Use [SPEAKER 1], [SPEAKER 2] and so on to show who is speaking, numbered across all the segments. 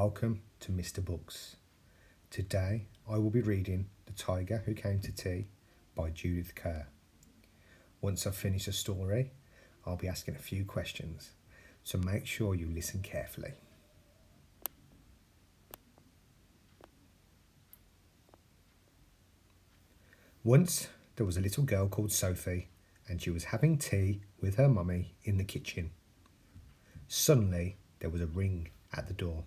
[SPEAKER 1] Welcome to Mr. Books. Today I will be reading The Tiger Who Came to Tea by Judith Kerr. Once I've finished the story, I'll be asking a few questions, so make sure you listen carefully. Once there was a little girl called Sophie, and she was having tea with her mummy in the kitchen. Suddenly there was a ring at the door.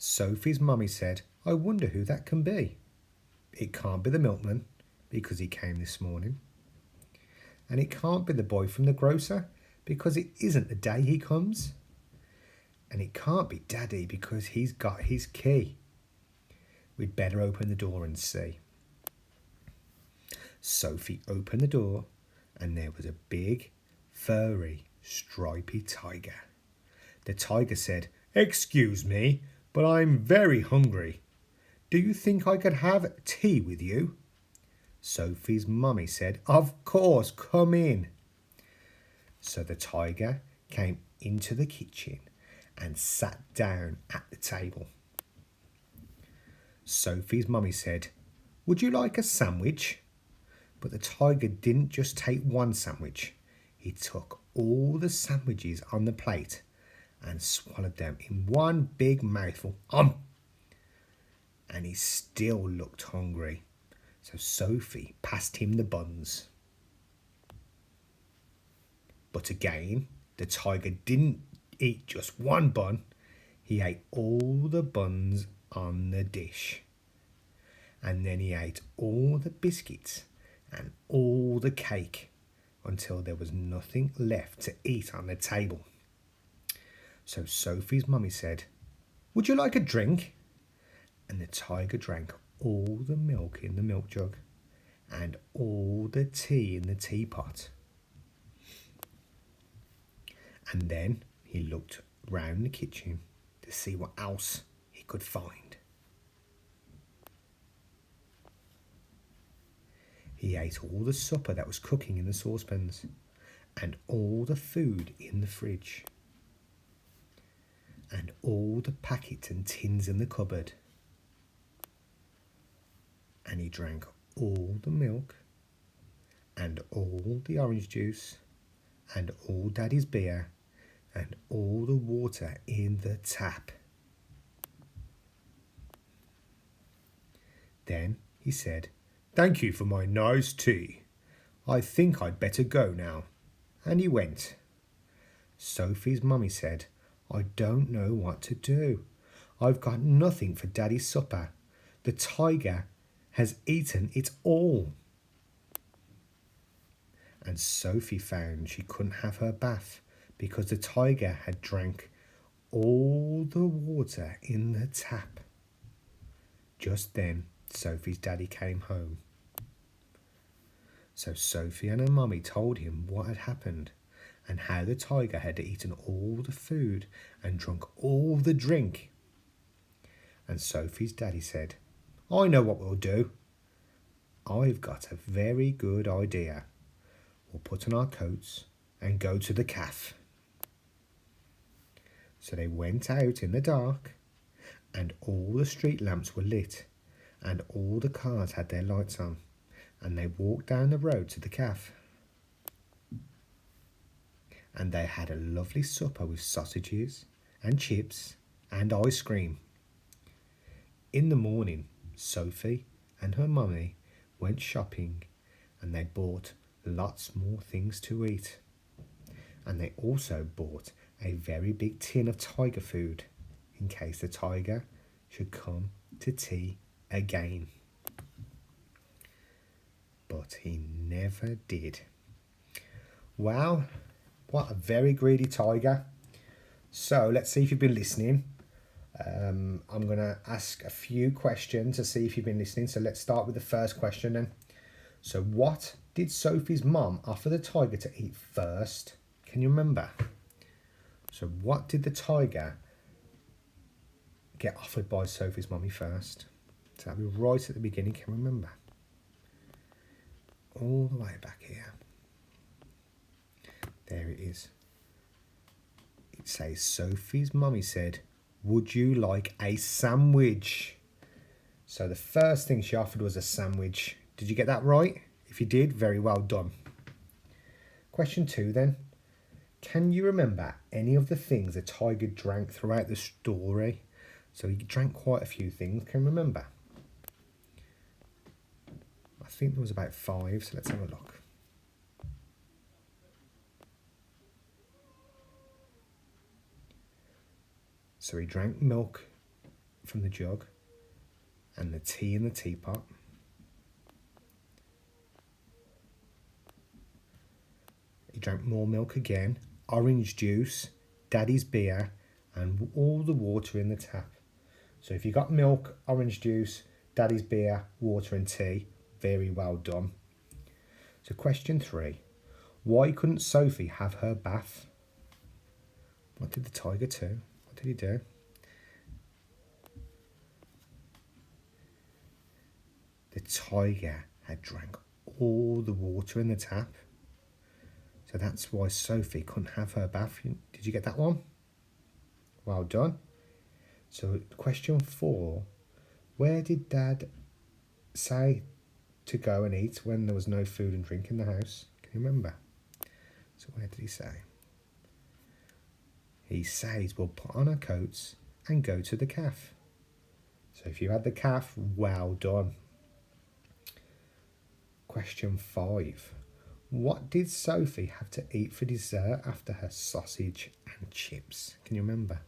[SPEAKER 1] Sophie's mummy said, "I wonder who that can be. It can't be the milkman because he came this morning. And it can't be the boy from the grocer because it isn't the day he comes. And it can't be Daddy because he's got his key. We'd better open the door and see." Sophie opened the door and there was a big, furry, stripy tiger. The tiger said, "Excuse me, but I'm very hungry. Do you think I could have tea with you?" Sophie's mummy said, "Of course, come in." So the tiger came into the kitchen and sat down at the table. Sophie's mummy said, "Would you like a sandwich?" But the tiger didn't just take one sandwich. He took all the sandwiches on the plate and swallowed them in one big mouthful. And he still looked hungry. So Sophie passed him the buns. But again, the tiger didn't eat just one bun. He ate all the buns on the dish. And then he ate all the biscuits and all the cake until there was nothing left to eat on the table. So Sophie's mummy said, "Would you like a drink?" And the tiger drank all the milk in the milk jug and all the tea in the teapot. And then he looked round the kitchen to see what else he could find. He ate all the supper that was cooking in the saucepans and all the food in the fridge and all the packets and tins in the cupboard. And he drank all the milk and all the orange juice and all Daddy's beer and all the water in the tap. Then he said, "Thank you for my nice tea. I think I'd better go now." And he went. Sophie's mummy said, "I don't know what to do. I've got nothing for Daddy's supper. The tiger has eaten it all." And Sophie found she couldn't have her bath because the tiger had drank all the water in the tap. Just then, Sophie's daddy came home. So Sophie and her mummy told him what had happened and how the tiger had eaten all the food and drunk all the drink. And Sophie's daddy said, "I know what we'll do. I've got a very good idea. We'll put on our coats and go to the cafe." So they went out in the dark and all the street lamps were lit and all the cars had their lights on and they walked down the road to the cafe. And they had a lovely supper with sausages and chips and ice cream. In the morning, Sophie and her mummy went shopping and they bought lots more things to eat. And they also bought a very big tin of tiger food in case the tiger should come to tea again. But he never did. Wow, what a very greedy tiger. So let's see if you've been listening. I'm going to ask a few questions to see if you've been listening. So let's start with the first question then. So what did Sophie's mum offer the tiger to eat first? Can you remember? So what did the tiger get offered by Sophie's mummy first? So that'll be right at the beginning. Can you remember? All the way back here. There it is. It says Sophie's mummy said, would you like a sandwich? So the first thing she offered was a sandwich. Did you get that right? If you did, very well done. Question 2 then. Can you remember any of the things the tiger drank throughout the story? So he drank quite a few things. Can you remember? I think there was about 5, so let's have a look. So he drank milk from the jug and the tea in the teapot. He drank more milk again, orange juice, daddy's beer, and all the water in the tap. So if you got milk, orange juice, daddy's beer, water and tea, very well done. So question 3. Why couldn't Sophie have her bath? What did the tiger do? What did he do? The tiger had drank all the water in the tap. So that's why Sophie couldn't have her bath. Did you get that one? Well done. So question 4. Where did Dad say to go and eat when there was no food and drink in the house? Can you remember? So where did he say? He says we'll put on our coats and go to the cafe. So if you had the cafe, well done. Question 5. What did Sophie have to eat for dessert after her sausage and chips? Can you remember?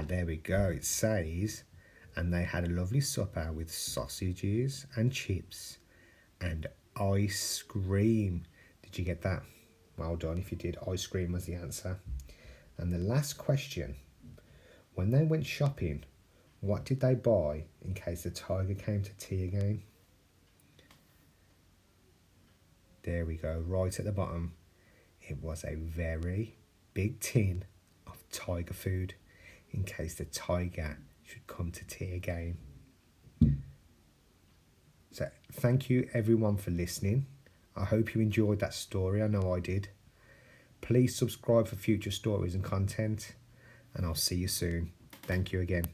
[SPEAKER 1] There we go. It says, and they had a lovely supper with sausages and chips and ice cream. Did you get that? Well done if you did. Ice cream was the answer. And the last question. When they went shopping, what did they buy in case the tiger came to tea again? There we go, right at the bottom. It was a very big tin of tiger food in case the tiger should come to tea again. So thank you everyone for listening. I hope you enjoyed that story. I know I did. Please subscribe for future stories and content, and I'll see you soon. Thank you again.